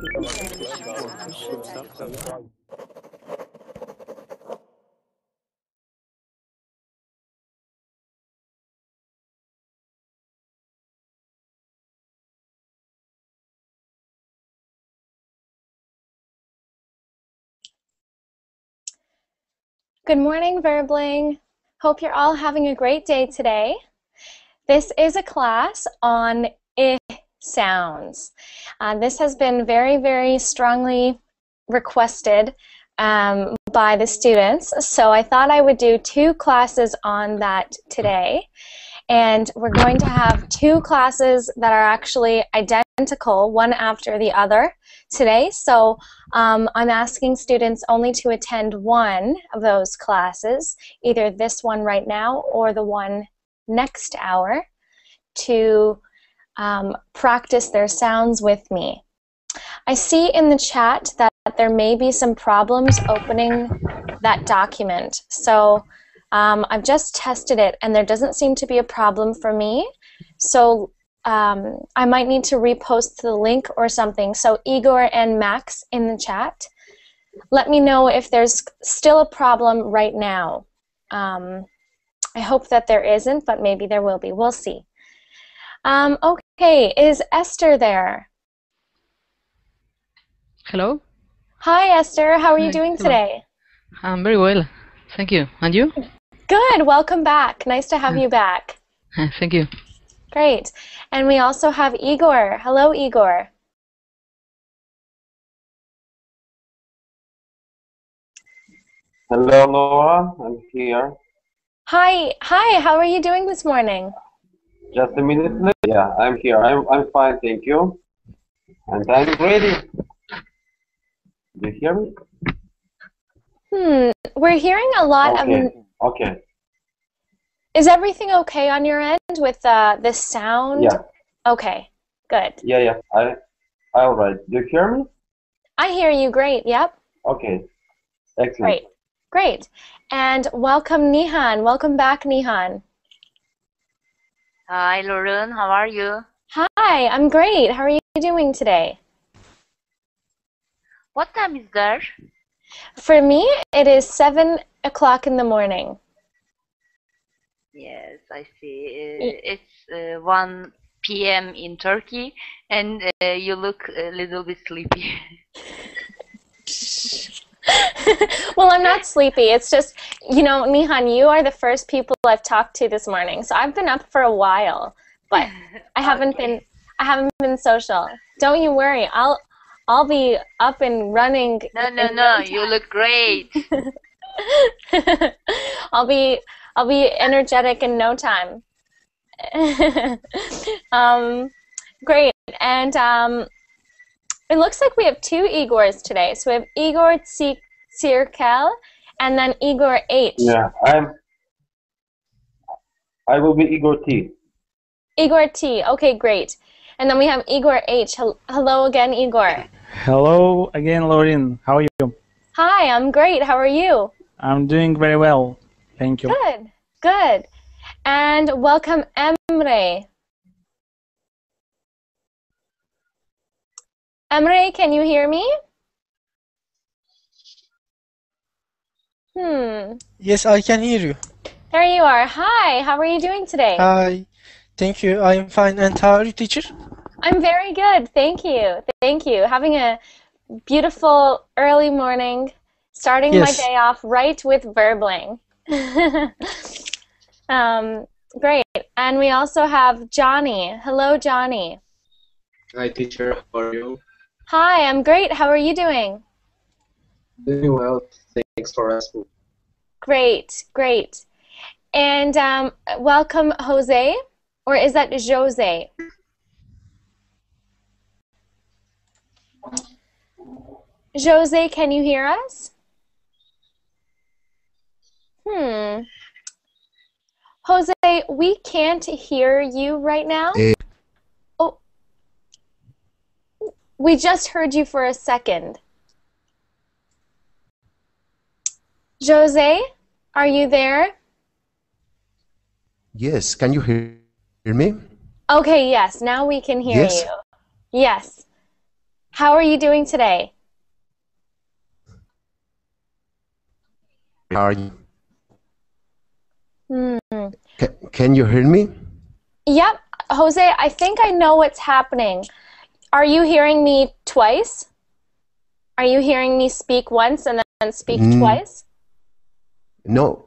Good morning, Verbling. Hope you're all having a great day today. This is a class on I sounds. This has been very, very strongly requested by the students, so I thought I would do 2 classes on that today. And we're going to have 2 classes that are actually identical, one after the other today. So I'm asking students only to attend one of those classes, either this one right now or the one next hour, to practice their sounds with me. I see in the chat that there may be some problems opening that document. So I've just tested it and there doesn't seem to be a problem for me. So I might need to repost the link or something. So Igor and Max in the chat, let me know if there's still a problem right now. I hope that there isn't, but maybe there will be. We'll see. Okay, is Esther there? Hello. Hi, Esther. How are you Hi. doing Hello. today? I'm very well. Thank you. And you? Good. Welcome back. Nice to have you back. Thank you. Great. And we also have Igor. Hello, Igor. Hello, Laura. I'm here. Hi. Hi. How are you doing this morning? Just a minute. Yeah, I'm here. I'm fine, thank you. And I'm ready. Do you hear me? We're hearing a lot Okay. of... Okay. Is everything okay on your end with the sound? Yeah. Okay. Good. Yeah. All right. Do you hear me? I hear you great. Yep. Okay. Excellent. Great. Great. And welcome, Nihan. Welcome back, Nihan. Hi, Lauren. How are you? Hi. I'm great. How are you doing today? What time is there? For me, it is 7 o'clock in the morning. Yes, I see. It's 1 p.m. in Turkey, and you look a little bit sleepy. Well, I'm not sleepy. It's just, you know, Nihan, you are the first people I've talked to this morning. So I've been up for a while, but I haven't been social. Don't you worry. I'll be up and running. No. You look great. I'll be energetic in no time. Great. And it looks like we have 2 Igors today. So we have Igor Tsirkel and then Igor H. Yeah, I will be Igor T. Igor T. Okay, great. And then we have Igor H. Hello again, Igor. Hello again, Lauren. How are you? Hi, I'm great. How are you? I'm doing very well. Thank you. Good, good. And welcome, Emre. Emre, can you hear me? Yes, I can hear you. There you are. Hi, how are you doing today? Hi. Thank you. I am fine. And how are you, teacher? I'm very good. Thank you. Thank you. Having a beautiful early morning, starting my day off right with Verbling. Great. And we also have Johnny. Hello, Johnny. Hi, teacher. How are you? Hi, I'm great. How are you doing? Doing well. Thanks for asking. Great, great. And welcome, Jose. Or is that Jose? Jose, can you hear us? Jose, we can't hear you right now. Oh, we just heard you for a second. Jose, are you there? Yes, can you hear me? Okay, yes, now we can hear you. Yes. How are you doing today? How are you? Hmm. Can you hear me? Yep, Jose, I think I know what's happening. Are you hearing me twice? Are you hearing me speak once and then speak twice? No,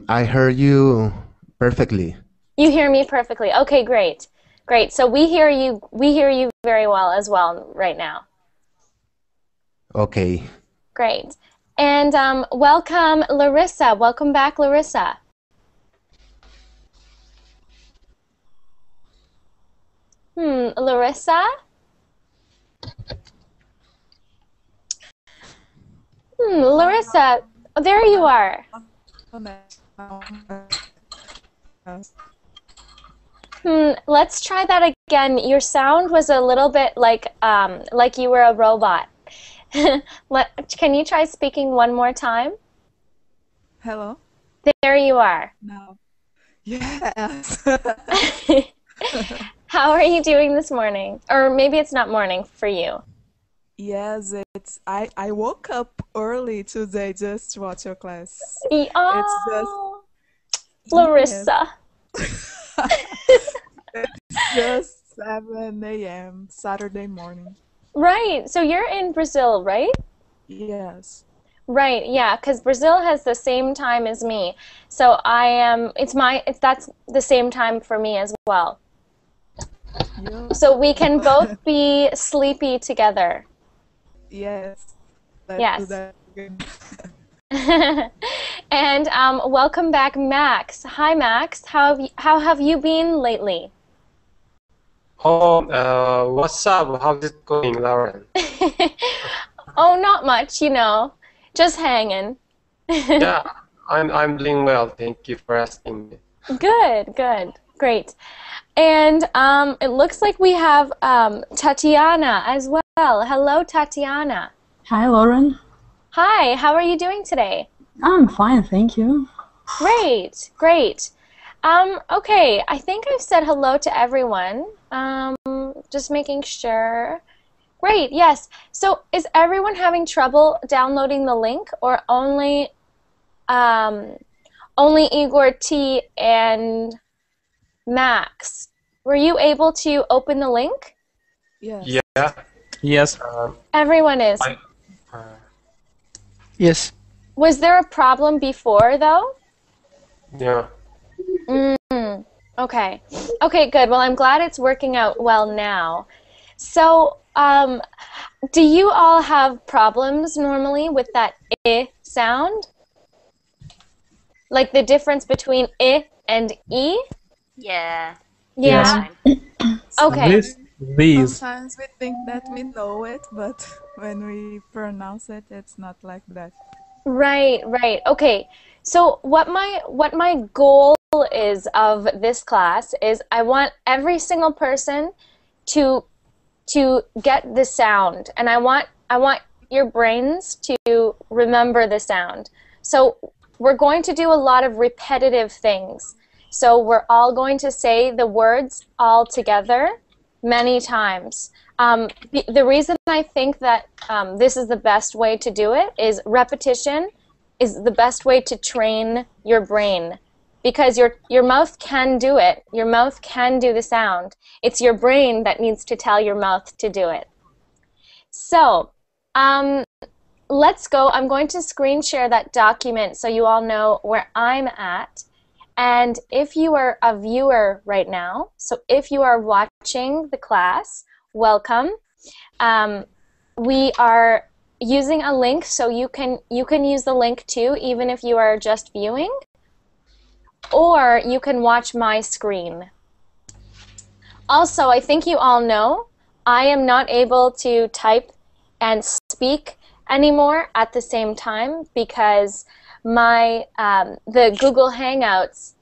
I heard you perfectly. You hear me perfectly. Okay, great. Great. So we hear you very well as well right now. Okay. Great. And welcome, Larissa. Welcome back, Larissa. Larissa? Larissa, there you are. Let's try that again. Your sound was a little bit like you were a robot. Can you try speaking one more time? Hello? There you are. No. Yes. How are you doing this morning? Or maybe it's not morning for you. Yes, I woke up early today just to watch your class. Oh, Larissa. It's just 7 a.m. Saturday morning. Right. So you're in Brazil, right? Yes. Right. Yeah, because Brazil has the same time as me. So I am. That's the same time for me as well. Yep. So we can both be sleepy together. Yes. Yes. Do that again. And welcome back, Max. Hi, Max. How have you been lately? Oh, what's up? How's it going, Lauren? Oh, not much, just hanging. Yeah, I'm doing well. Thank you for asking me. Good, great. And it looks like we have Tatiana as well. Hello, Tatiana. Hi, Lauren. Hi, how are you doing today? I'm fine, thank you. Great. Okay, I think I've said hello to everyone. Just making sure. Great, yes. So is everyone having trouble downloading the link, or only Igor T and Max? Were you able to open the link? Yes. Yeah. Yes. Everyone is. Yes. Was there a problem before, though? Yeah. Okay. Okay, good. Well, I'm glad it's working out well now. So, do you all have problems normally with that I sound? Like the difference between I and E? Yeah. Yeah. Okay. These. Sometimes we think that we know it, but when we pronounce it, it's not like that. Right. Okay. So what my goal is of this class is I want every single person to get the sound, and I want your brains to remember the sound. So we're going to do a lot of repetitive things. So we're all going to say the words all together many times. The reason I think that this is the best way to do it is repetition is the best way to train your brain, because your mouth can do it. Your mouth can do the sound. It's your brain that needs to tell your mouth to do it. So let's go. I'm going to screen share that document so you all know where I'm at. And if you are a viewer right now, so if you are watching the class, welcome. We are using a link, so you can use the link too, even if you are just viewing, or you can watch my screen. Also, I think you all know I am not able to type and speak anymore at the same time because my the Google Hangouts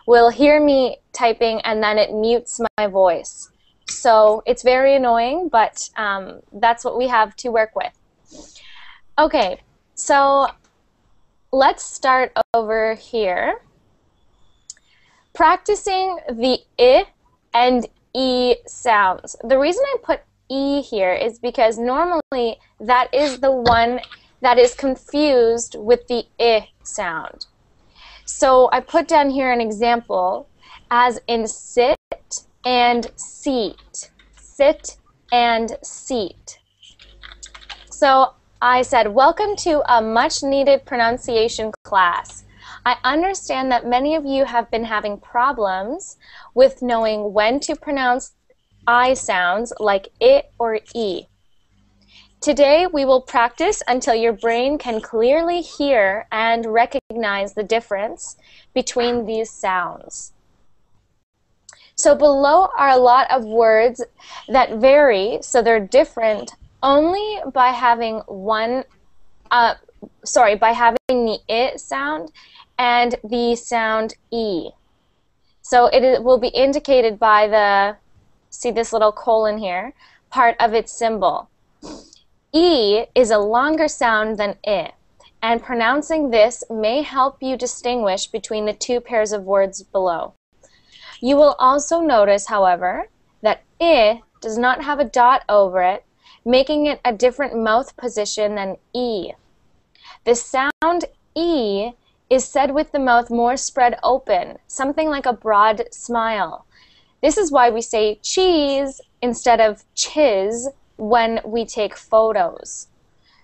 will hear me typing and then it mutes my voice. So it's very annoying, but that's what we have to work with. Okay, so let's start over here. Practicing the I and E sounds. The reason I put E here is because normally that is the one that is confused with the I sound. So I put down here an example as in sit and seat. Sit and seat. So I said, welcome to a much needed pronunciation class. I understand that many of you have been having problems with knowing when to pronounce I sounds like I or E. Today we will practice until your brain can clearly hear and recognize the difference between these sounds. So below are a lot of words that vary, so they're different only by having by having the I sound and the sound E. So it will be indicated by the, see this little colon here, part of its symbol. E is a longer sound than I, and pronouncing this may help you distinguish between the two pairs of words below. You will also notice, however, that I does not have a dot over it, making it a different mouth position than E. The sound E is said with the mouth more spread open, something like a broad smile. This is why we say cheese instead of chiz when we take photos.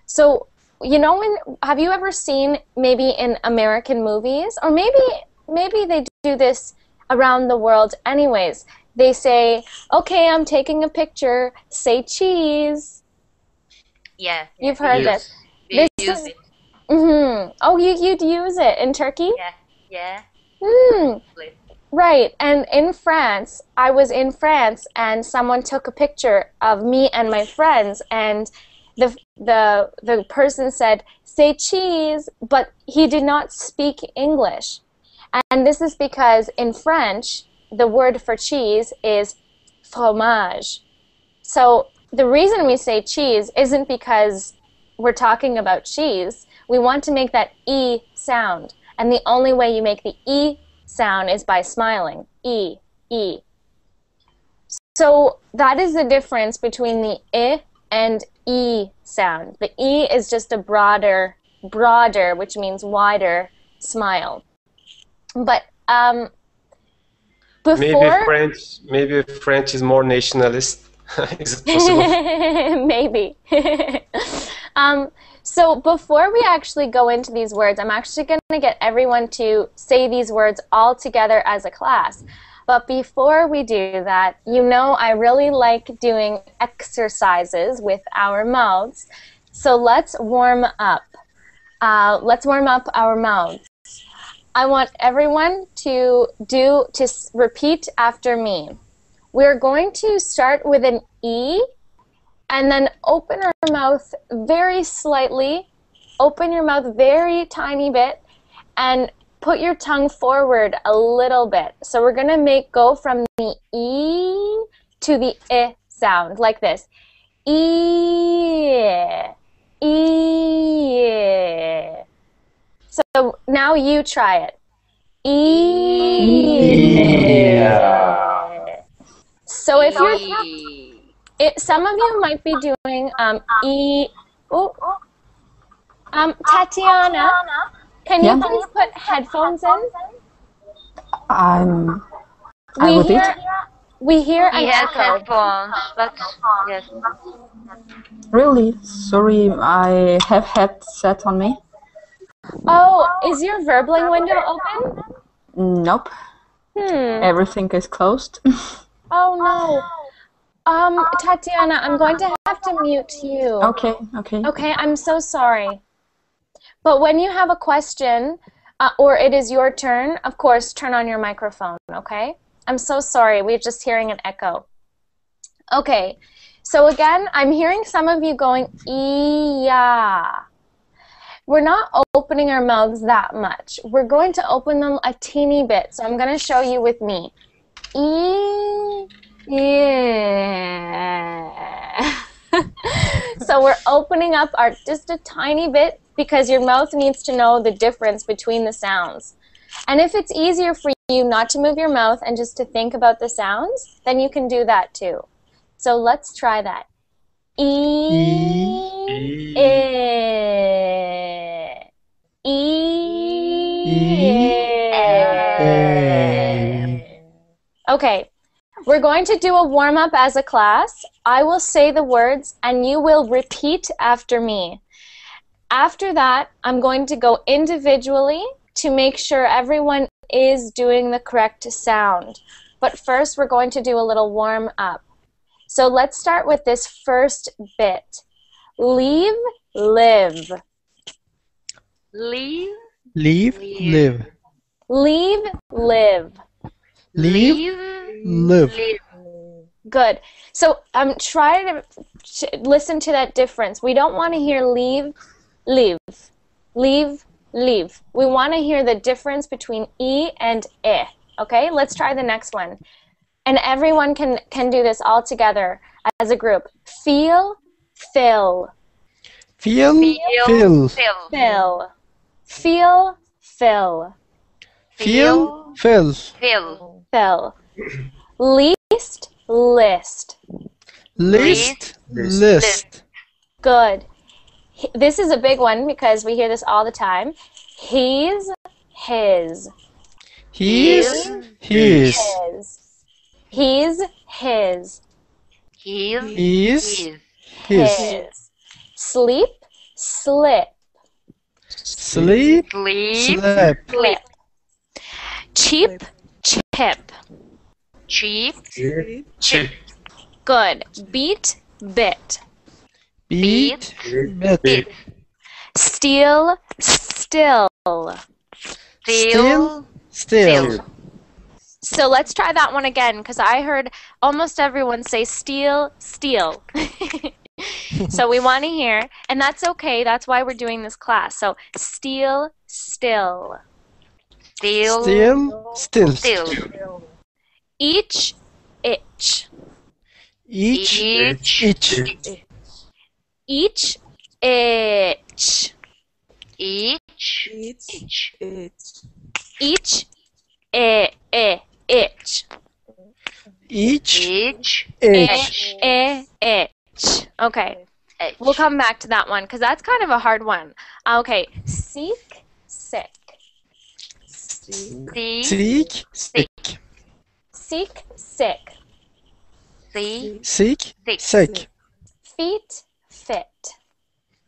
So, you know, have you ever seen maybe in American movies, or maybe they do this around the world anyways, they say, okay, I'm taking a picture, say cheese. Yeah. You've heard this. We use it. Oh, you'd use it in Turkey? Yeah. Right, and in France, I was in France and someone took a picture of me and my friends, and the person said, say cheese, but he did not speak English. And this is because in French, the word for cheese is fromage. So the reason we say cheese isn't because we're talking about cheese. We want to make that E sound. And the only way you make the E sound is by smiling. E, E. So that is the difference between the I and E sound. The E is just a broader, which means wider, smile. But before... Maybe French is more nationalist. Is it possible? Maybe. So before we actually go into these words, I'm actually going to get everyone to say these words all together as a class. But before we do that, you know I really like doing exercises with our mouths. So let's warm up. Let's warm up our mouths. I want everyone to repeat after me. We're going to start with an E, and then open our mouth very slightly. Open your mouth very tiny bit, and put your tongue forward a little bit. So we're going to go from the E to the I sound, like this. E, E. So now you try it. E. So if you're, some of you might be doing E. Tatiana, can you please put headphones in? We hear an echo. Headphones, but yes. Really? Sorry, I have headset on me. Oh, is your Verbling window open? Nope. Everything is closed. Oh no. Tatiana, I'm going to have to mute you. Okay. Okay, I'm so sorry. But when you have a question, or it is your turn, of course, turn on your microphone, okay? I'm so sorry, we're just hearing an echo. Okay, so again, I'm hearing some of you going, ee-ya. We're not opening our mouths that much. We're going to open them a teeny bit, so I'm going to show you with me. Yeah. So we're opening up just a tiny bit because your mouth needs to know the difference between the sounds. And if it's easier for you not to move your mouth and just to think about the sounds, then you can do that too. So let's try that. Okay, we're going to do a warm-up as a class. I will say the words and you will repeat after me. After that, I'm going to go individually to make sure everyone is doing the correct sound. But first, we're going to do a little warm-up. So let's start with this first bit. Leave, live. Leave. Leave, live. Leave, live. Leave, live. Good. So try to listen to that difference. We don't want to hear leave, leave, leave, leave. We want to hear the difference between E and I. Okay, let's try the next one. And everyone can do this all together as a group. Feel, fill. Feel, fill. Fill. Feel, fill. Feel, fill. Fill. Least, list. List, list. Good. This is a big one because we hear this all the time. He's, his. He's, his. He's, his. He's, his. Sleep, slip. Sleep, slip. Cheap, chip. Chip. Good. Beat, bit. Beat, bit. Steal, still. Still. So let's try that one again because I heard almost everyone say steal, steal. So we want to hear, and that's okay. That's why we're doing this class. So steal, still. Still. Each, itch. Each, itch. Each, itch. Each, itch. Each, itch. Each, itch. Okay. We'll come back to that one because that's kind of a hard one. Okay. Seek, sick. Seek, sick. Seek, sick. Seek, sick. Feet, fit.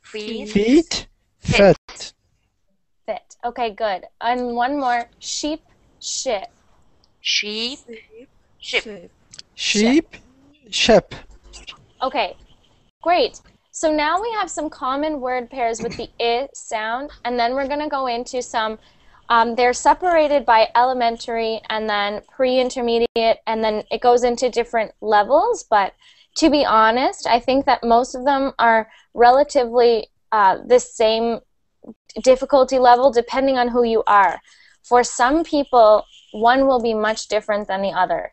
Feet, fit. Fit. Okay, good. And one more. Sheep, ship. Sheep, ship. Okay, great. So now we have some common word pairs with the I sound, and then we're going to go into some, they're separated by elementary and then pre-intermediate, and then it goes into different levels, but to be honest, I think that most of them are relatively the same difficulty level depending on who you are. For some people, one will be much different than the other.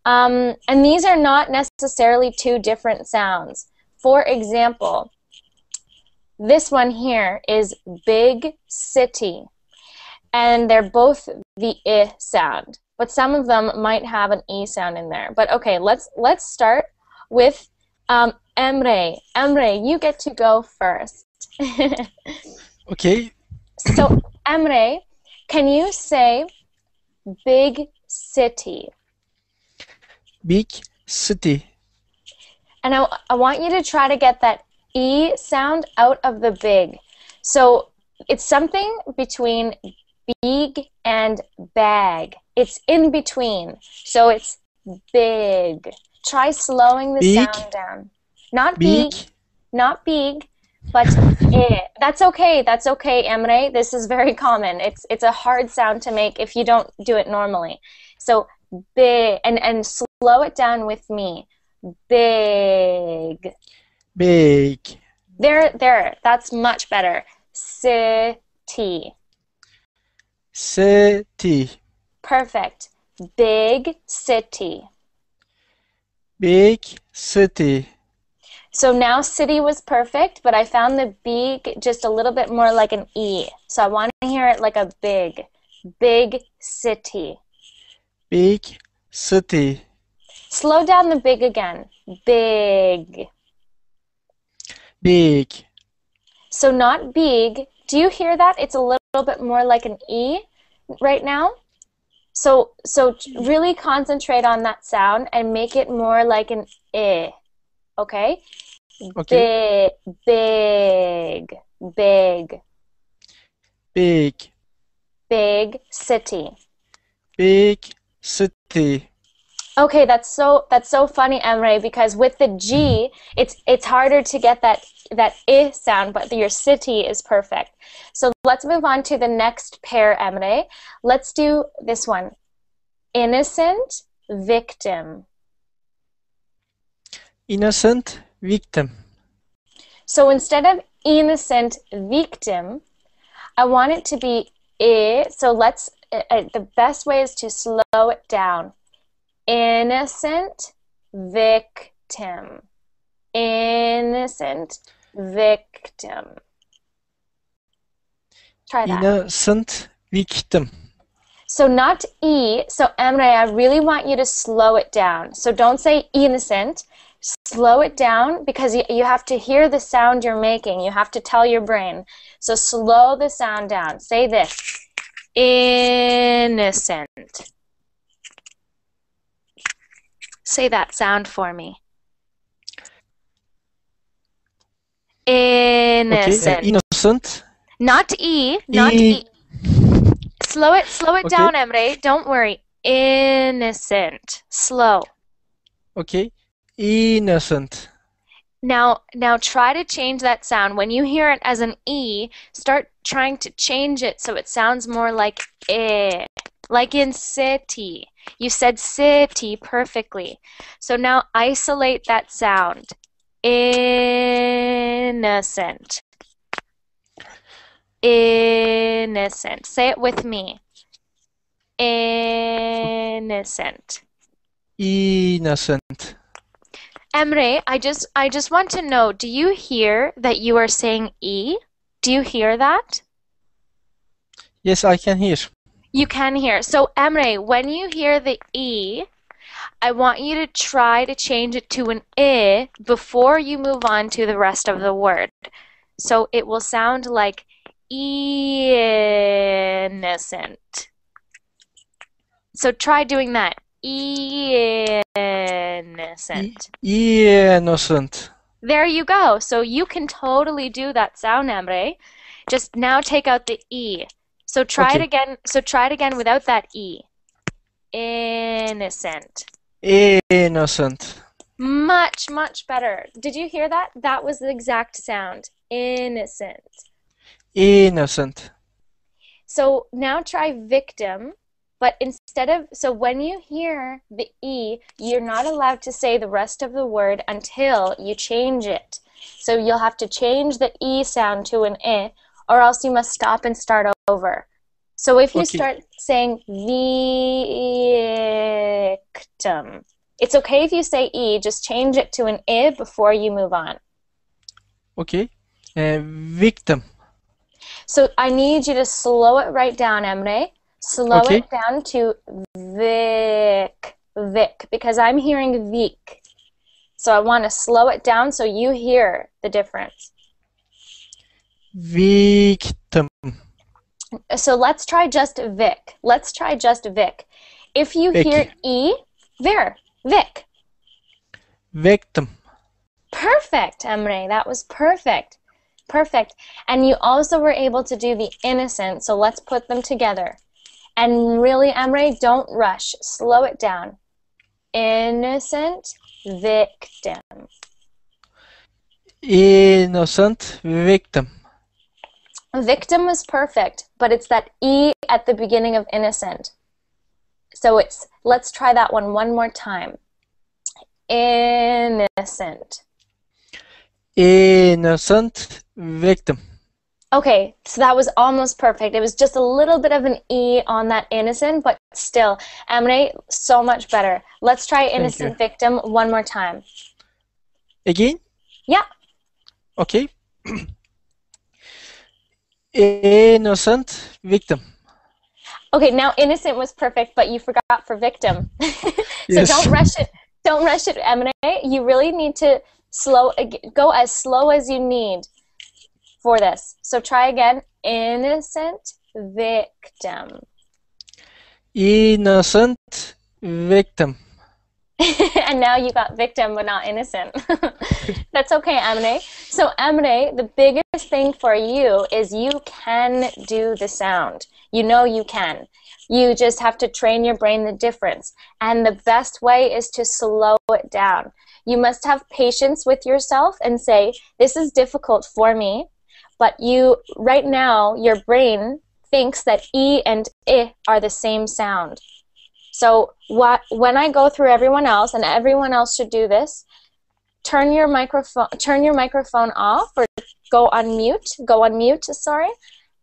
And these are not necessarily two different sounds. For example, this one here is big city, and they're both the I sound, but some of them might have an E sound in there. But okay, let's start with Emre. Emre, you get to go first. Okay. So, Emre, can you say big city? Big city. And I want you to try to get that E sound out of the big. So it's something between big and bag. It's in between. So it's big. Try slowing the sound down. Not big, not big, but that's okay. That's okay, Emre. This is very common. It's a hard sound to make if you don't do it normally. So big, and slow it down with me. Big. Big. There. That's much better. City. City. Perfect. Big city. Big city. So now city was perfect, but I found the big just a little bit more like an E. So I want to hear it like a big. Big city. Big city. Slow down the big again. Big. Big. So not big. Do you hear that? It's a little bit more like an E right now. So really concentrate on that sound and make it more like an I. Okay? Okay. Big, big, Big. big city. Big city. Okay, that's so funny, Emre, because with the G, it's harder to get that I sound, but your city is perfect. So let's move on to the next pair, Emre. Let's do this one. Innocent victim. Innocent victim. So instead of innocent victim, I want it to be I. So let's the best way is to slow it down. Innocent victim. Innocent victim. Try that. Innocent victim. So not E. So Emre, I really want you to slow it down. So don't say innocent. Slow it down because you have to hear the sound you're making. You have to tell your brain. So slow the sound down. Say this. Innocent. Say that sound for me. Innocent. Okay, innocent. Not E. Not E. Slow it down, Emre. Don't worry. Innocent. Slow. Okay. Innocent. Now try to change that sound. When you hear it as an E, start trying to change it so it sounds more like I. Like in city. You said city perfectly. So now isolate that sound. Innocent. Innocent. Say it with me. Innocent. Innocent. Emre, I just want to know, do you hear that you are saying E? Do you hear that? Yes, I can hear. You can hear. So Emre, when you hear the E, I want you to try to change it to an I before you move on to the rest of the word. So it will sound like innocent. So try doing that. Innocent. Innocent. There you go. So you can totally do that sound, Emre. Just now take out the E. So try it again. So try it again without that E. Innocent. Innocent. Much, much better. Did you hear that? That was the exact sound. Innocent. Innocent. So now try victim, but instead of, so when you hear the E, you're not allowed to say the rest of the word until you change it. So you'll have to change the E sound to an I, or else you must stop and start over. So if you start saying victim, it's okay if you say E, just change it to an I before you move on. Okay. Victim. So I need you to slow it right down, Emre. Slow it down to Vic, because I'm hearing Vic. So I want to slow it down so you hear the difference. Victim. So let's try just Vic. Let's try just Vic. If you hear E, there, Vic. Victim. Perfect, Emre. That was perfect. Perfect. And you also were able to do the innocent, so let's put them together. And really, Emre, don't rush. Slow it down. Innocent victim. Innocent victim. Victim was perfect, but it's that E at the beginning of innocent. So let's try that one more time. Innocent. Innocent victim. Okay, so that was almost perfect. It was just a little bit of an E on that innocent, but still, Emre, so much better. Let's try innocent victim one more time. Again? Yeah. Okay. Innocent victim. Okay, now innocent was perfect, but you forgot for victim. So don't rush it. Don't rush it, Emre. You really need to Go as slow as you need for this. So try again. Innocent victim. Innocent victim. And now you got victim but not innocent. That's okay, Emre. So Emre, the biggest thing for you is you can do the sound. You know you can. You just have to train your brain the difference. And the best way is to slow it down. You must have patience with yourself and say, this is difficult for me, but right now, your brain thinks that E and I are the same sound. So when I go through everyone else, and everyone else should do this, turn your microphone off or go on mute,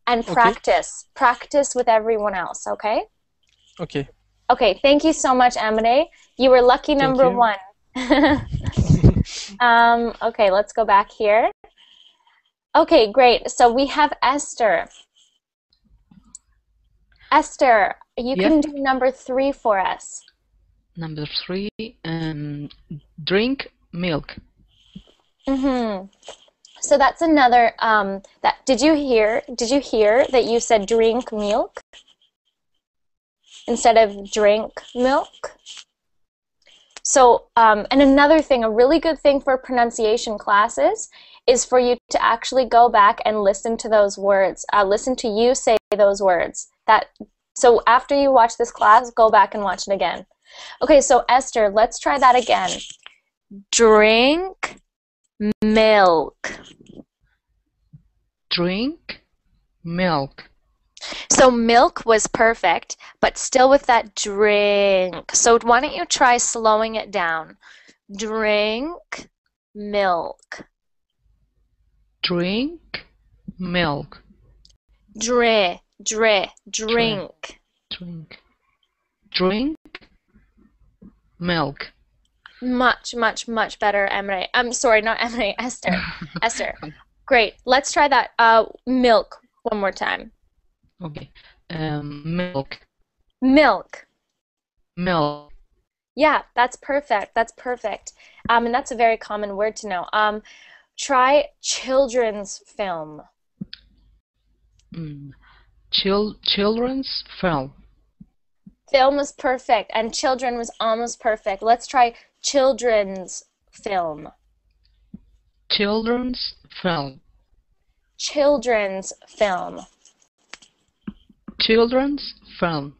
and practice. Practice with everyone else, okay? Okay. Okay, thank you so much, Emre. You were lucky number one. Okay, let's go back here. Okay, great. So we have Esther. Esther, you can do number 3 for us. Number 3, drink milk. So that's another. Did you hear that you said drink milk instead of drink milk? So, and another thing, a really good thing for pronunciation classes is for you to actually go back and listen to those words. Listen to you say those words. So after you watch this class, go back and watch it again. Okay, so Esther, let's try that again. Drink milk. Drink milk. So milk was perfect, but still with that drink. So why don't you try slowing it down? Drink milk. Drink milk. Drink. Drink milk. Much better, Emre. I'm sorry, not Emre, Esther. Esther. Great. Let's try that milk one more time. Okay. Milk. Milk. Milk. Yeah, that's perfect. That's perfect. And that's a very common word to know. Try children's film. Children's film. Film was perfect, and children was almost perfect. Let's try children's film. Children's film. Children's film. Children's film.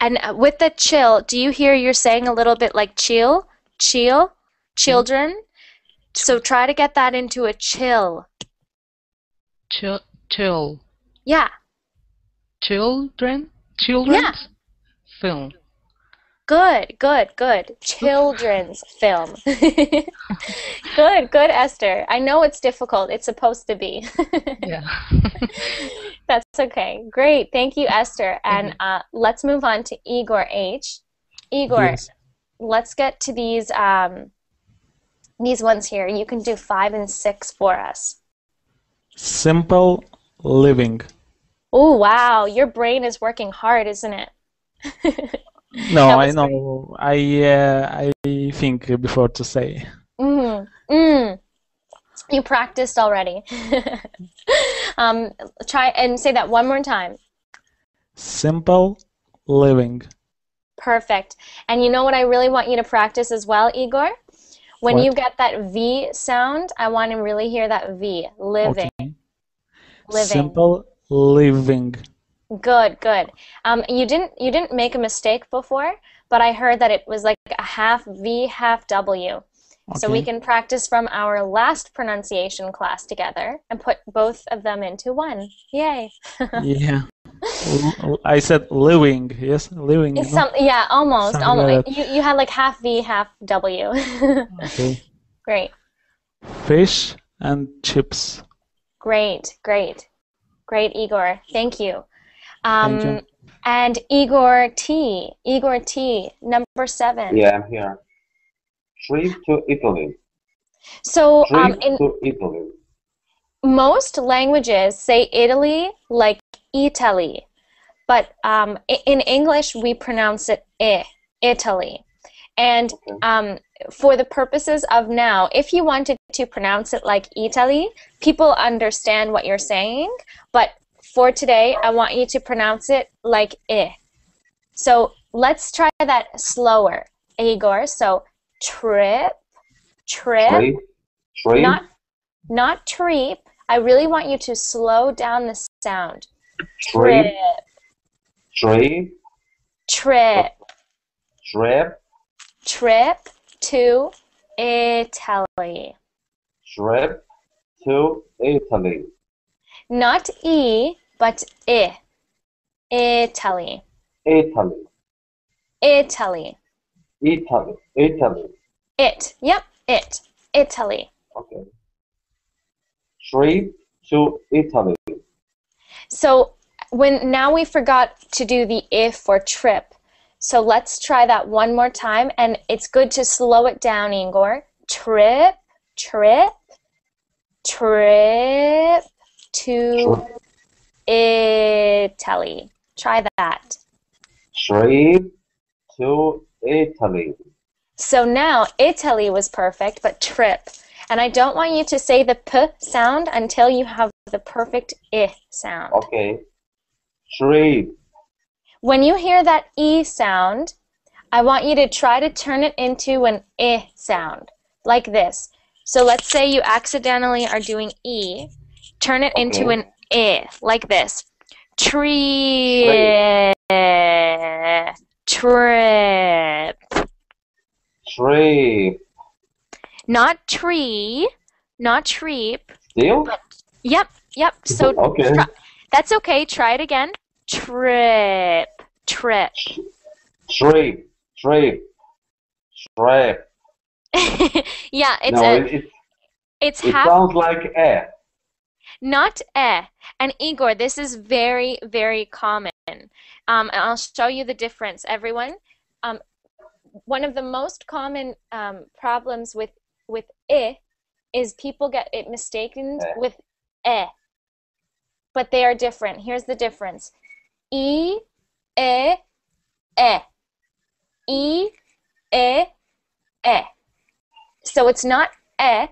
And with the chill, do you hear you're saying a little bit like chill? Children? So try to get that into a chill. Chill. Yeah. Children's film. Good. Children's film. Good, Esther. I know it's difficult. It's supposed to be. Yeah. That's okay. Great. Thank you, Esther. And let's move on to Igor H. Igor, Yes. let's get to these ones here. You can do 5 and 6 for us. Simple living. Oh, wow. Your brain is working hard, isn't it? No, I know. I think before to say. You practiced already. Try and say that one more time. Simple living. Perfect. And you know what I really want you to practice as well, Igor? When What? you get that V sound, I want to really hear that V. Living. Okay. Living. Simple living. Good. You didn't make a mistake before, but I heard that it was like a half V, half W. So we Okay. can practice from our last pronunciation class together and put both of them into one. Yay. Yeah. I said living. Yes, living. It's no? yeah, almost. Something Almost. like that. You had like half V, half W. Okay. Great. Fish and chips. Great, Igor. Thank you. Thank you. And Igor T, number 7. Yeah, I'm here. Trip to Italy. So Trip in to Italy. most languages say Italy like Italy, but in English we pronounce it Italy. And for the purposes of now, if you wanted to pronounce it like Italy, people understand what you're saying. But for today, I want you to pronounce it like I. So let's try that slower, Igor. So trip, Trip. not treep. I really want you to slow down the sound. Trip. Trip. Trip. Trip. Trip to Italy. Trip to Italy. Not E, but I. Italy. Italy. Italy. Italy. Italy. It. Yep, it. Italy. Okay. Trip to Italy. So now we forgot to do the I for trip. So let's try that one more time, and it's good to slow it down, Igor. Trip, trip, trip to Italy. Try that. Trip to Italy. So now Italy was perfect, but trip. And I don't want you to say the P sound until you have the perfect I sound. Okay. Trip. When you hear that E sound, I want you to try to turn it into an I sound, like this. So let's say you accidentally are doing E. Turn it into an I, like this. Trip. Trip. Trip. Not tree, not treep. Still? Yep. So okay. That's okay. Try it again. Trip. Trip. Trip. Trip. Trip. Yeah, it sounds like eh. Not eh. And Igor, this is very, very common. And I'll show you the difference, everyone. One of the most common problems with I is people get it mistaken with eh. But they are different. Here's the difference. E, E, E. E, E, E. So it's not E,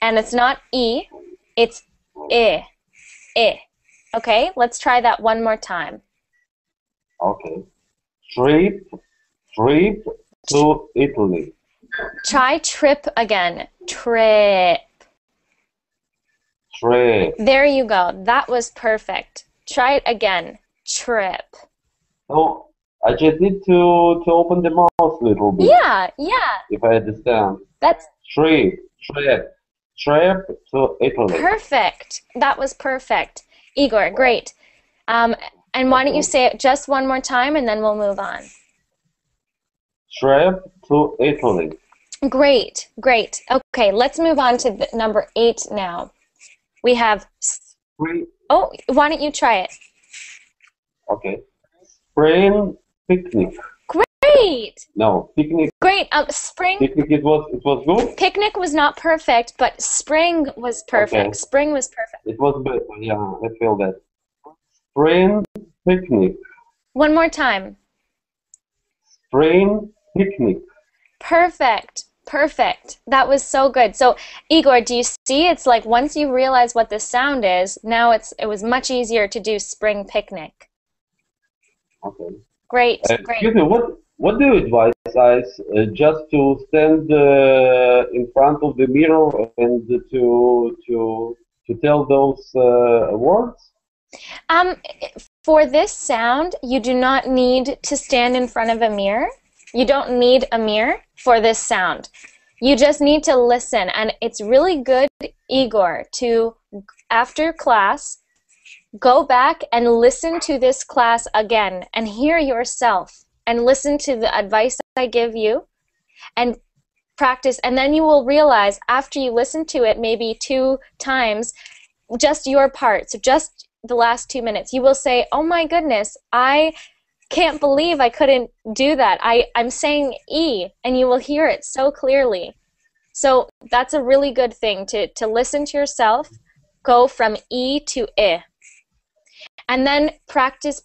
and it's not E, it's I. I. Okay, let's try that one more time. Okay. Trip to Italy. Try trip again. Trip. Trip. There you go. That was perfect. Try it again. Trip. Oh, I just need to open the mouth a little bit. Yeah. If I understand. That's Trip to Italy. Perfect. That was perfect. Igor, great. And why don't you say it just one more time, and then we'll move on. Trip to Italy. Great. Okay, let's move on to number 8 now. We have... Oh, why don't you try it? Okay. Spring picnic. Great. No, picnic. Great. Spring. Picnic. It was good. Picnic was not perfect, but spring was perfect. Okay. Spring was perfect. It was better. Yeah, I feel that. Spring picnic. One more time. Spring picnic. Perfect. That was so good. So, Igor, do you see? It's like once you realize what the sound is, now it was much easier to do spring picnic. Okay. Great. Excuse me, what do you advise us just to stand in front of the mirror and to tell those words? For this sound, you do not need to stand in front of a mirror. You don't need a mirror for this sound. You just need to listen, and it's really good, Igor, to, after class, go back and listen to this class again and hear yourself and listen to the advice I give you and practice, and then you will realize after you listen to it maybe 2 times, just your part, so just the last 2 minutes, you will say, oh my goodness, I can't believe I couldn't do that. I'm saying E, and you will hear it so clearly. So that's a really good thing to listen to yourself, go from E to I. And then practice.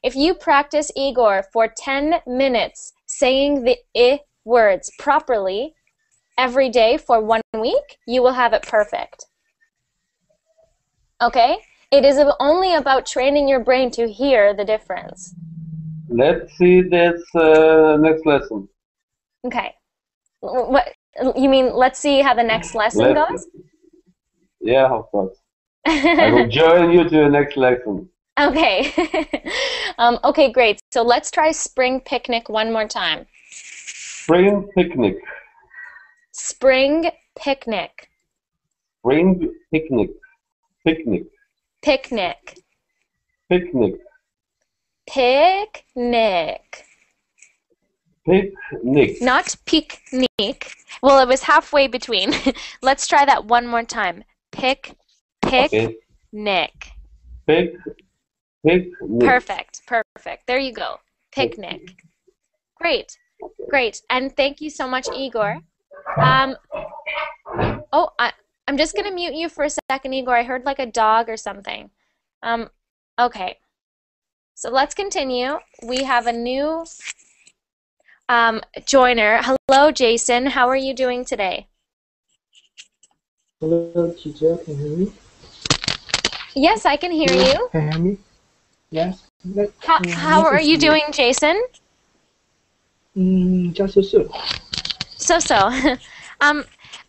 If you practice, Igor, for 10 minutes saying the I words properly every day for 1 week, you will have it perfect. Okay? It is only about training your brain to hear the difference. Let's see this next lesson. Okay. What you mean? Let's see how the next lesson goes. Yeah, of course. I will join you to the next lesson. Okay. Okay, great. So let's try spring picnic one more time. Spring picnic. Spring picnic. Spring picnic. Picnic. Picnic. Picnic. Picnic. Picnic. Not picnic. Well, it was halfway between. Let's try that one more time. Picnic. Okay. Picnic. Perfect. Perfect. There you go. Picnic. Great. Great. And thank you so much, Igor. I'm just going to mute you for a second, Igor. I heard like a dog or something. Okay. So let's continue. We have a new joiner. Hello, Jason. How are you doing today? Hello, teacher. Can you hear me? Yes, I can hear you. Can you hear me? Yes. How are you doing, Jason? Just so. So.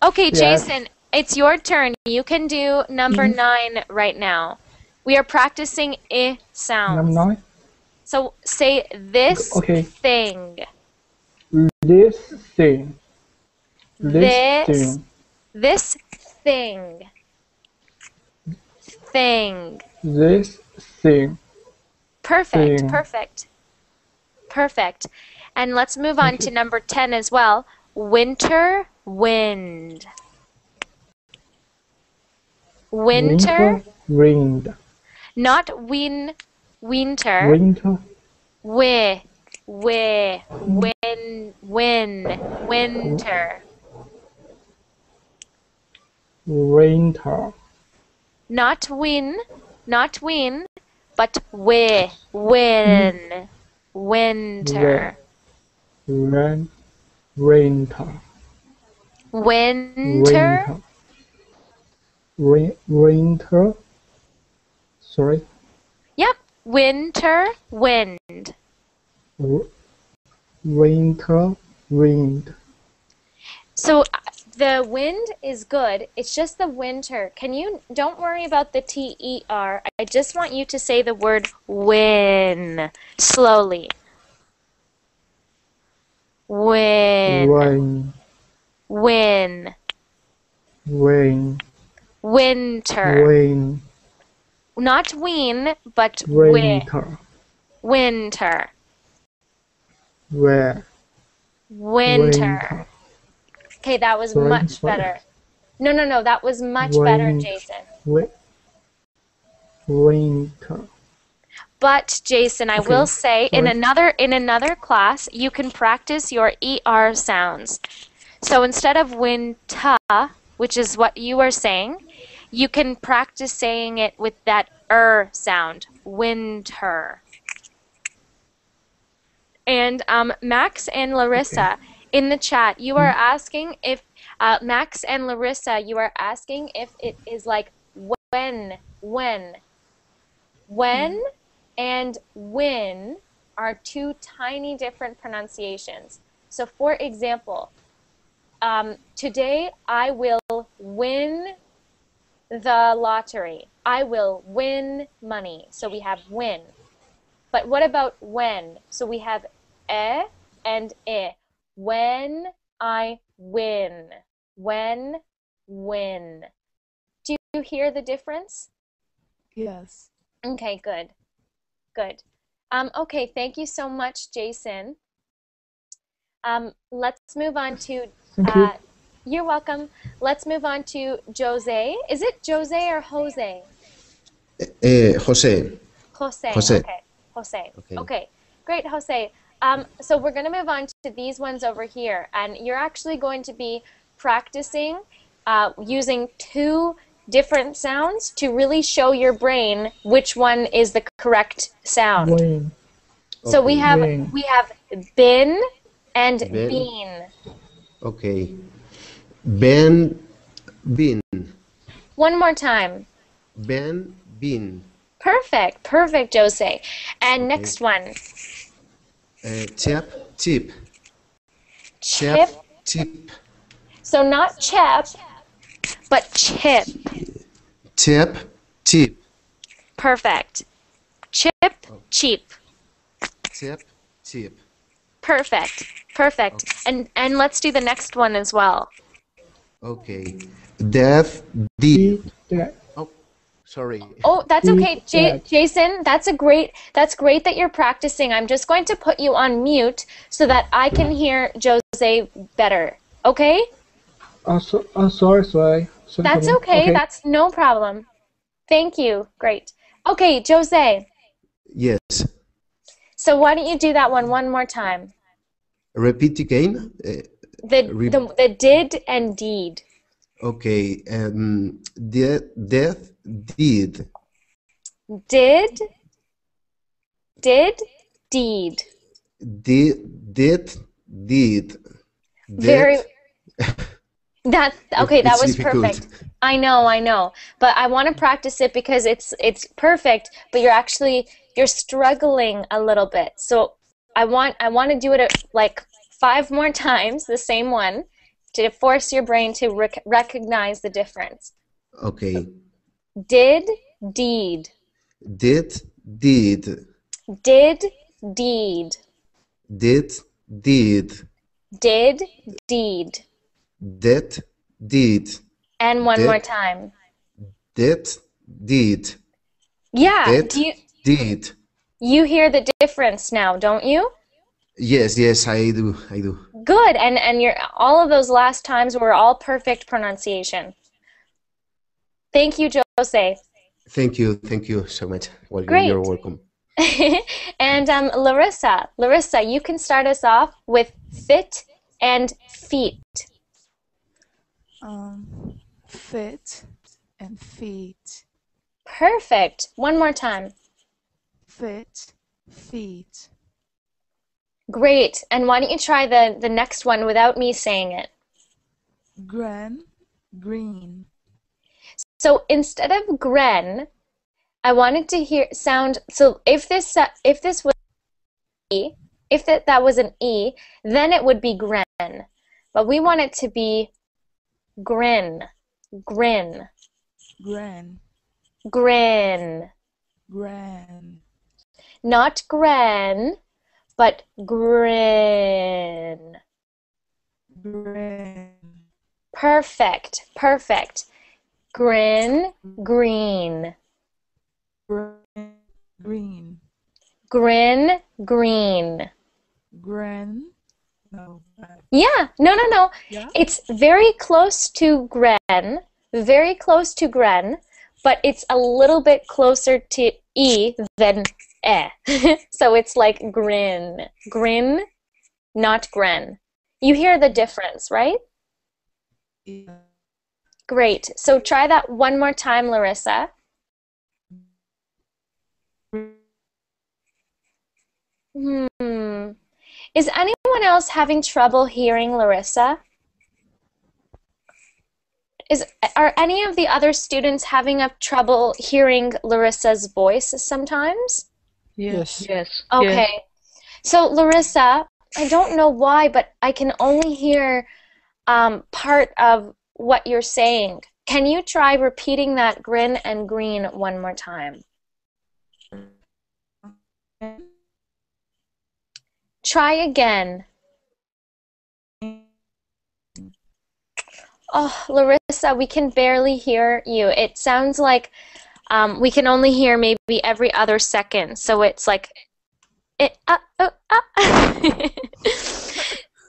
Okay, Jason, it's your turn. You can do number 9 right now. We are practicing I sounds. Number 9? So say this thing. This thing. This thing. Thing. This thing. Perfect, thing. perfect. Perfect. And let's move on to number 10 as well. Winter, wind. Winter. Wind. Not winter. Winter. Winter. Winter. Winter. Not win, but win. Winter. Winter. Winter. Winter. Sorry. Yep. Winter, wind. Winter, wind. So the wind is good. It's just the winter. Don't worry about the T-E-R. I just want you to say the word win slowly. Win. Win. Win. Winter. Win. Not win, but winter. Winter. Where? Winter. Okay, that was much better. No, that was much better, Jason. Winter. But Jason, I will say in another class you can practice your ER sounds. So instead of winter, which is what you are saying, you can practice saying it with that sound. Winter. And Max and Larissa, in the chat, you are asking if Max and Larissa, you are asking if it is like when and win are two tiny different pronunciations. So for example, today I will win the lottery. I will win money. So we have win. But what about when? So we have and I. When I win. When, win. Do you hear the difference? Yes. Okay, good. Good. Okay, thank you so much, Jason. Let's move on to... Thank you. You're welcome. Let's move on to Jose. Is it Jose or Jose? Jose. Jose. Jose. Okay. Jose. Okay. Great, Jose. So we're going to move on to these ones over here, and you're actually going to be practicing using two different sounds to really show your brain which one is the correct sound. Win. So we have been And Ben. bean. Okay. Ben, bean. One more time. Ben, bean. Perfect. Perfect, Jose. And Okay. next one. Chip, chip. Chip. Chip. So not chip, but chip. Chip, chip. Perfect. Chip, cheap. Chip, chip. Perfect. Perfect. And let's do the next one as well. Okay. Death, deed. That. Oh, sorry. Oh, that's okay, That. Jason. That's great that you're practicing. I'm just going to put you on mute so that I can hear Jose better. Okay? Sorry. That's okay. That's no problem. Thank you. Great. Okay, Jose. Yes. So why don't you do that one more time? Repeat again. The did and deed. Okay. Death, deed. Did, deed. Did, deed. Very. That okay. That It's was difficult. perfect. I know. But I want to practice it because it's perfect. But you're struggling a little bit. So I want to do it like 5 more times, the same one, to force your brain to recognize the difference. Okay. Did, deed. Did, deed. Did, deed. Did, deed. Did, deed. Did, deed. And one Did. more time. Did, deed. Yeah. Did, deed. You hear the difference now, don't you? Yes, I do. Good. And all of those last times were all perfect pronunciation. Thank you, Jose. Thank you so much. Well, Great. you're welcome. And Larissa, you can start us off with fit and feet. Fit and feet. Perfect. One more time. Fit, feet. Great. And why don't you try the next one without me saying it? Gran, green. So instead of gren, I wanted to hear sound. So if this was e, if that was an e, then it would be gren. But we want it to be grin, grin, Gran, grin. gran. Not gren, but grin. Gran. Perfect. Grin, green. Green. Grin, green. Gran. No. Yeah, no. Yeah? It's very close to gren, but it's a little bit closer to e than eh. So it's like grin, not gren. You hear the difference, right? Yeah. Great. So try that one more time, Larissa. Is anyone else having trouble hearing Larissa? Are any of the other students having trouble hearing Larissa's voice sometimes? Yes. Okay. So Larissa, I don't know why, but I can only hear part of what you're saying. Can you try repeating that grin and green one more time? Try again. Oh, Larissa, we can barely hear you. It sounds like we can only hear maybe every other second. So it's like,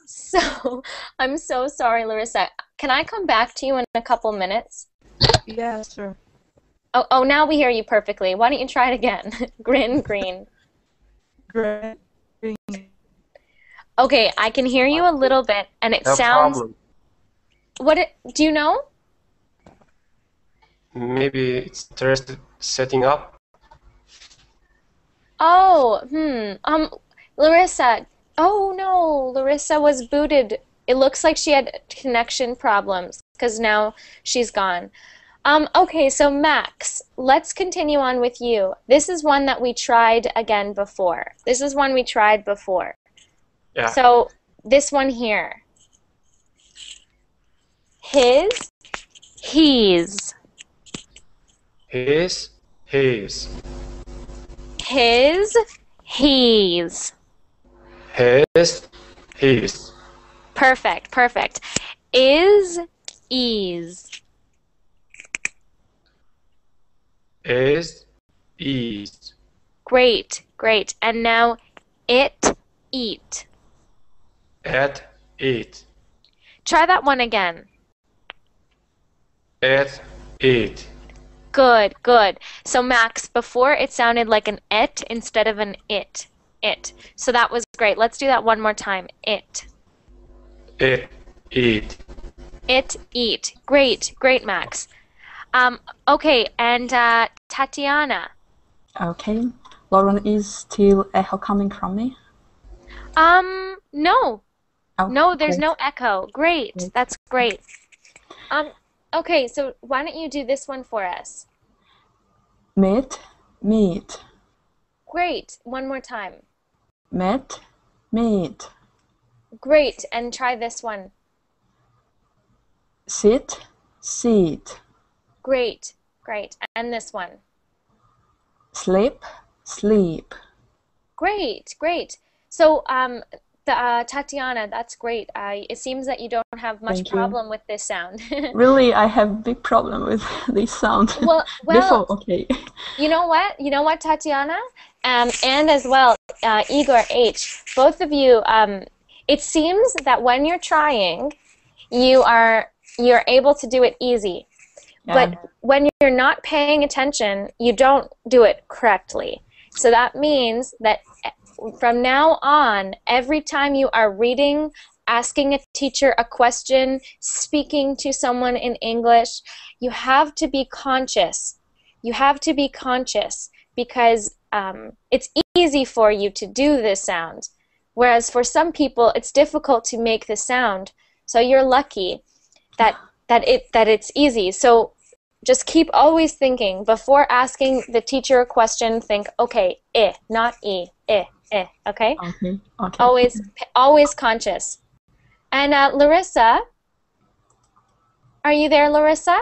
So, I'm so sorry, Larissa. Can I come back to you in a couple minutes? Yeah, sure. Oh, now we hear you perfectly. Why don't you try it again? Grin, green. Gran, green. Okay, I can hear you a little bit, and it No sounds... problem. Do you know? Maybe it's interested setting up. Oh, Larissa, Oh no, Larissa was booted. It looks like she had connection problems because now she's gone. Okay, so Max, let's continue on with you. This is one that we tried again before. This is one we tried before. Yeah. So this one here. His, he's. His, his. His, he's. His, his. Perfect, perfect. Is, ease. Is, ease. Great, great. And now it, eat. At, eat. Try that one again. At, eat. Good, good. So Max, before it sounded like an et instead of an it. It. So that was great. Let's do that one more time. It. It, eat. It, eat. Great, great, Max. Okay, and Tatiana. Okay. Lauren, is still echo coming from me? No. Oh, No, there's great. no echo. Great. Great. That's great. Okay, so why don't you do this one for us? Meet, meet. Great. One more time. Met, meet. Great. And try this one. Sit, seat. Great. Great. And this one. Sleep, sleep. Great. Great. So, Tatiana, that's great. It seems that you don't have much Thank you. problem with this sound. Really, I have big problem with this sound. Well, Before, okay. You know what? You know what, Tatiana? And as well, Igor H. Both of you, it seems that when you're trying, you're able to do it easy. Yeah. But when you're not paying attention, you don't do it correctly. So that means that from now on, every time you are reading, asking a teacher a question, speaking to someone in English, you have to be conscious. You have to be conscious because it's easy for you to do this sound, whereas for some people it's difficult to make the sound. So you're lucky that it's easy. So just keep always thinking before asking the teacher a question. Think, okay, not e, okay? Okay. Okay. Always conscious. And Larissa, are you there, Larissa?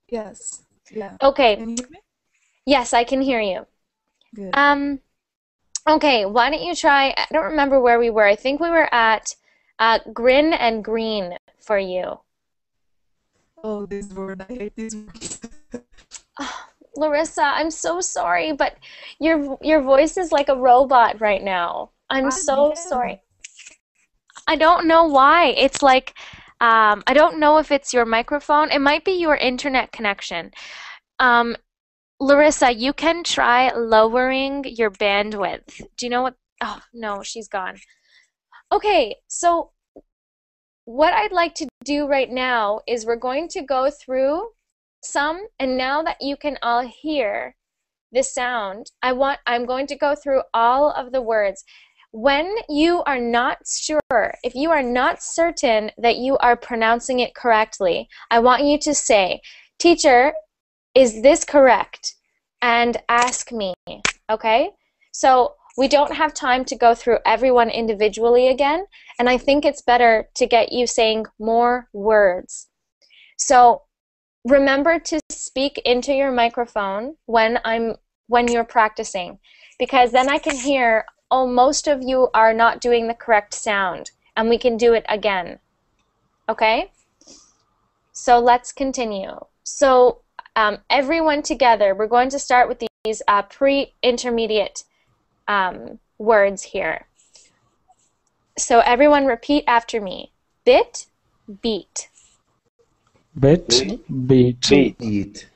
Yes. Yeah. Okay. Can you hear me? Yes, I can hear you. Good. Okay, why don't you try, I don't remember where we were. I think we were at grin and green for you. Oh, this word, I hate this word. Larissa, I'm so sorry, but your voice is like a robot right now. I'm so sorry. I don't know why. It's like, I don't know if it's your microphone. It might be your internet connection. Larissa, you can try lowering your bandwidth. Do you know what? Oh, no, she's gone. Okay, so what I'd like to do right now is we're going to go through some, and now that you can all hear the sound, I'm going to go through all of the words. When you are not sure, if you are not certain that you are pronouncing it correctly, I want you to say, "Teacher, is this correct?" and ask me, okay? So we don't have time to go through everyone individually again, and I think it's better to get you saying more words. So remember to speak into your microphone when you're practicing, because then I can hear, oh, most of you are not doing the correct sound, and we can do it again. Okay? So let's continue. So everyone together, we're going to start with these pre-intermediate words here. So everyone repeat after me. Bit, beat. Bit, beat. Beat.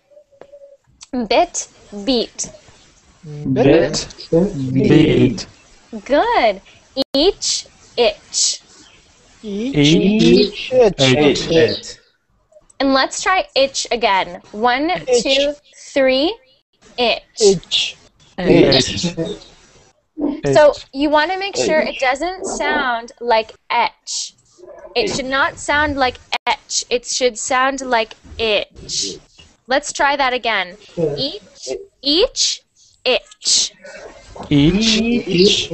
Bit, beat. Bit, beat. Good. Each, itch. Each, itch. And let's try itch again. 1, 2, 3, itch. Itch. Itch. So you want to make sure it doesn't sound like etch. It should not sound like etch. It should sound like itch. Let's try that again. Each, itch. Each.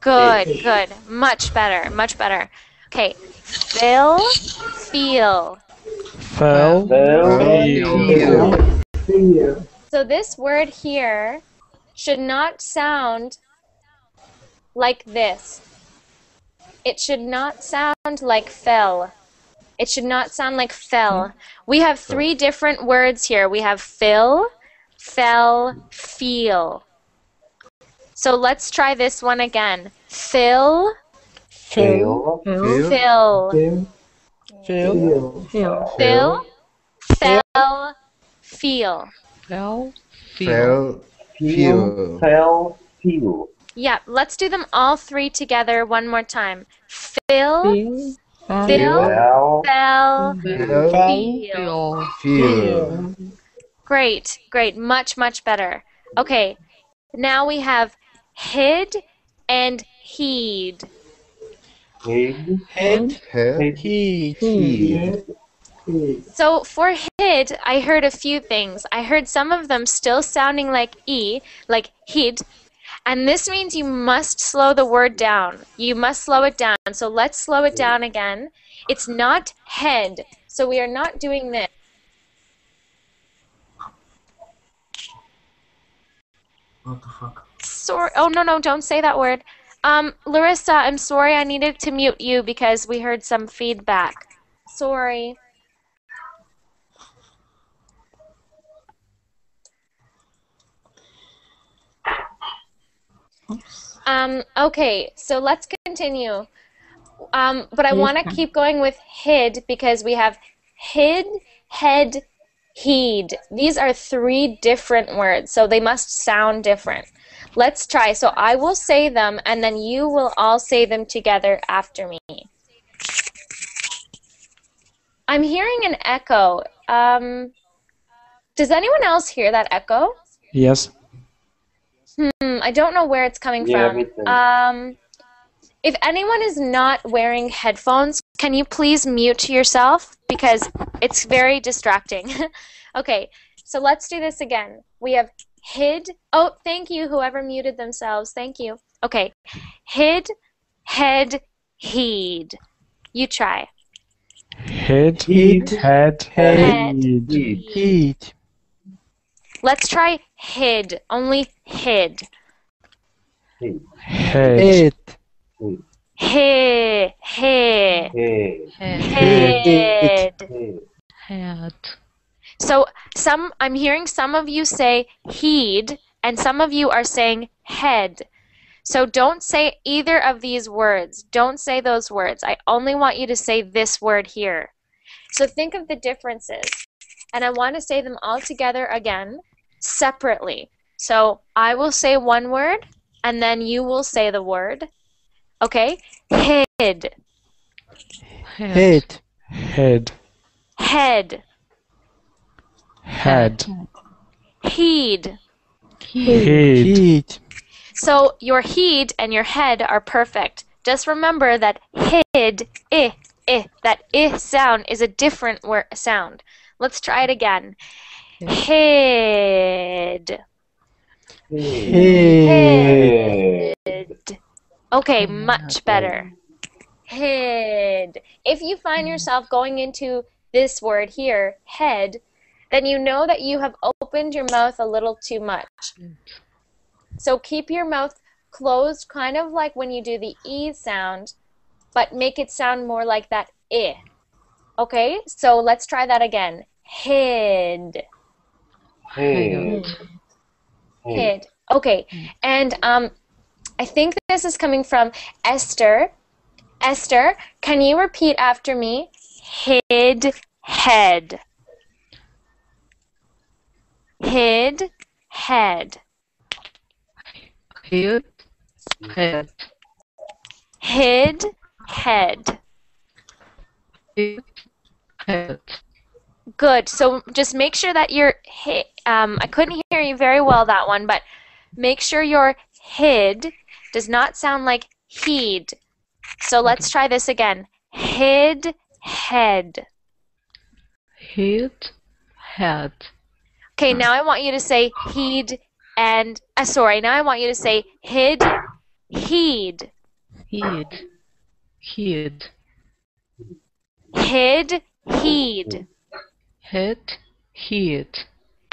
Good, good. Much better, much better. Okay. Feel. Fell. So this word here should not sound like this. It should not sound like fell. It should not sound like fell. We have three different words here. We have fill, fell, feel. So let's try this one again. Fill, Fill. fill, Feel. fill, fell, feel. Fell. Feel. Yeah, let's do them all three together one more time. Fill, fell, feel. Great, great. Much, much better. Okay, now we have hid and heed. Head. Heat. So for hid, I heard a few things. I heard some of them still sounding like E, like hid. And this means you must slow the word down. You must slow it down. So let's slow it down again. It's not head. So we are not doing this. What the fuck? Sorry. Oh, no, don't say that word. Larissa, I'm sorry I needed to mute you because we heard some feedback. Sorry. Okay, so let's continue. But I want to keep going with hid because we have hid, head, heed. These are three different words, so they must sound different. Let's try. So I will say them, and then you will all say them together after me. I'm hearing an echo. Does anyone else hear that echo? Yes. I don't know where it's coming from. If anyone is not wearing headphones, can you please mute yourself? Because it's very distracting. Okay, so let's do this again. We have hid. Oh, thank you, whoever muted themselves. Thank you. Okay, hid, head, heed. You try. Head. Heat. Let's try hid. Only hid. Head. Hid. So I'm hearing some of you say heed, and some of you are saying head. So don't say either of these words. Don't say those words. I only want you to say this word here. So think of the differences. And I want to say them all together again, separately. So I will say one word, and then you will say the word. Okay? Hid. Head. Head. Head. Head. Heed. Heat. So your heed and your head are perfect. Just remember that hid, that sound is a different sound. Let's try it again. Hid. Okay, much better. Hid. If you find yourself going into this word here, head, then you know that you have opened your mouth a little too much. So keep your mouth closed, kind of like when you do the E sound, but make it sound more like that I. Okay, so let's try that again. Hid. Hid. Okay, and I think this is coming from Esther. Esther, can you repeat after me? Hid, head. Hid, head. Hid, head. Hid, head. Hid, head. Good. So just make sure that you're I couldn't hear you very well that one, but make sure your hid does not sound like heed. So let's try this again. Hid, head. Hid, head. Okay, now I want you to say heed and, now I want you to say hid, heed. Heed. Heed. Hid, heed. Head, heed.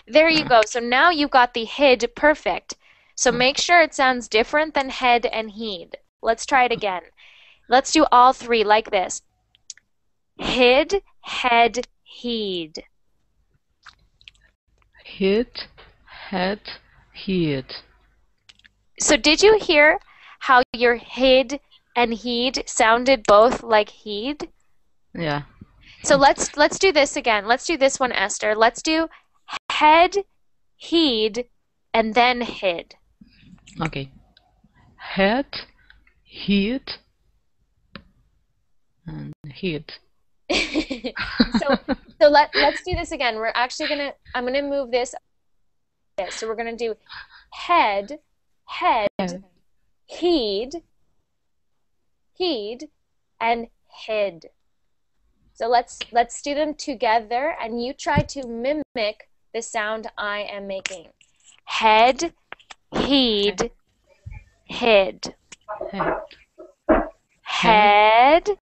There you go. So now you've got the hid perfect. So make sure it sounds different than head and heed. Let's try it again. Let's do all three like this. Hid, head, heed. Hid, head, heed. So did you hear how your hid and heed sounded both like heed? Yeah. So let's do this again. Let's do this one, Esther. Let's do head, heed, and then hid. Okay. Head, heed, and heed. so let's do this again. We're actually I'm gonna move this. So we're gonna do head, heed, and hid. So let's do them together, and you try to mimic the sound I am making. Head, heed, hid. Head,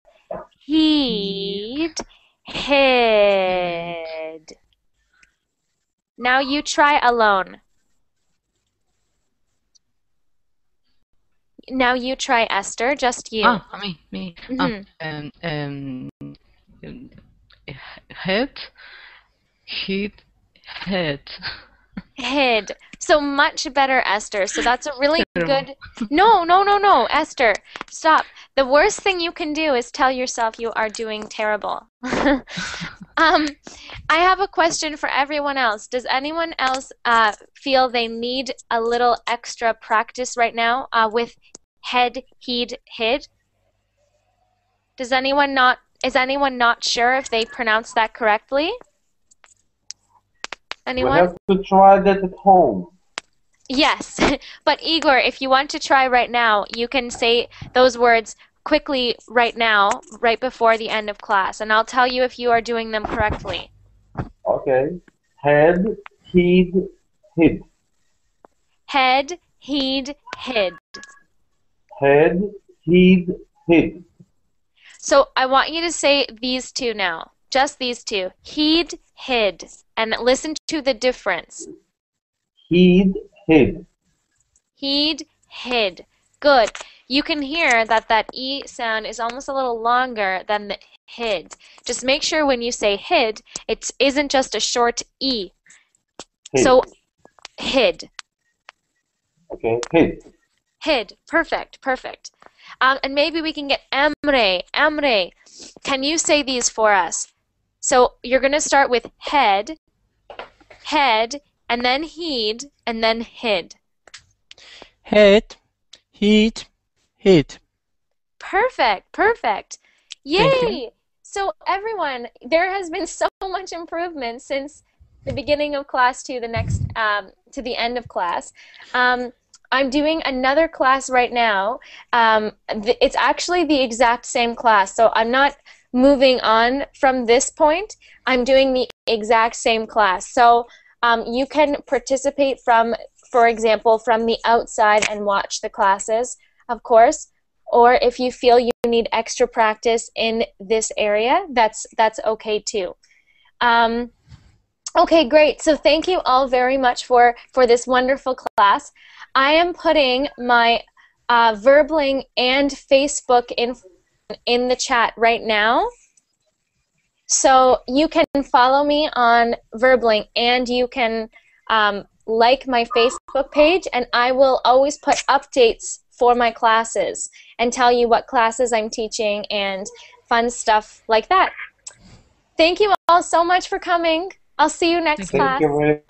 heed, hid. Now you try alone. Now you try, Esther, just you. Me. Mm-hmm. Head, heed, head. Hid. So much better, Esther. So that's a really good... No, Esther, stop. The worst thing you can do is tell yourself you are doing terrible. I have a question for everyone else. Does anyone else feel they need a little extra practice right now with head, heed, hid? Is anyone not sure if they pronounced that correctly? Anyone? We have to try that at home. Yes, but Igor, if you want to try right now, you can say those words quickly right now, right before the end of class, and I'll tell you if you are doing them correctly. Okay. Head, heed, hid. Head, heed, hid. Head, heed, hid. So I want you to say these two now, just these two. Heed, hid, and listen to the difference. Heed, hid. Heed, hid. Good. You can hear that E sound is almost a little longer than the hid. Just make sure when you say hid, it isn't just a short E. Hid. So, hid. Okay, hid. Hid. Perfect, perfect. And maybe we can get Emre. Emre, can you say these for us? So you're going to start with head, and then heed, and then hid. Head, heed, hid. Perfect, perfect. Yay! So everyone, there has been so much improvement since the beginning of class to the next, to the end of class. I'm doing another class right now. It's actually the exact same class, so I'm not moving on from this point. I'm doing the exact same class. So you can participate from, for example, from the outside and watch the classes, of course. Or if you feel you need extra practice in this area, that's okay too. Okay, great. So thank you all very much for this wonderful class. I am putting my Verbling and Facebook in the chat right now. So you can follow me on Verbling, and you can like my Facebook page, and I will always put updates for my classes and tell you what classes I'm teaching and fun stuff like that. Thank you all so much for coming. I'll see you next class. Thank you very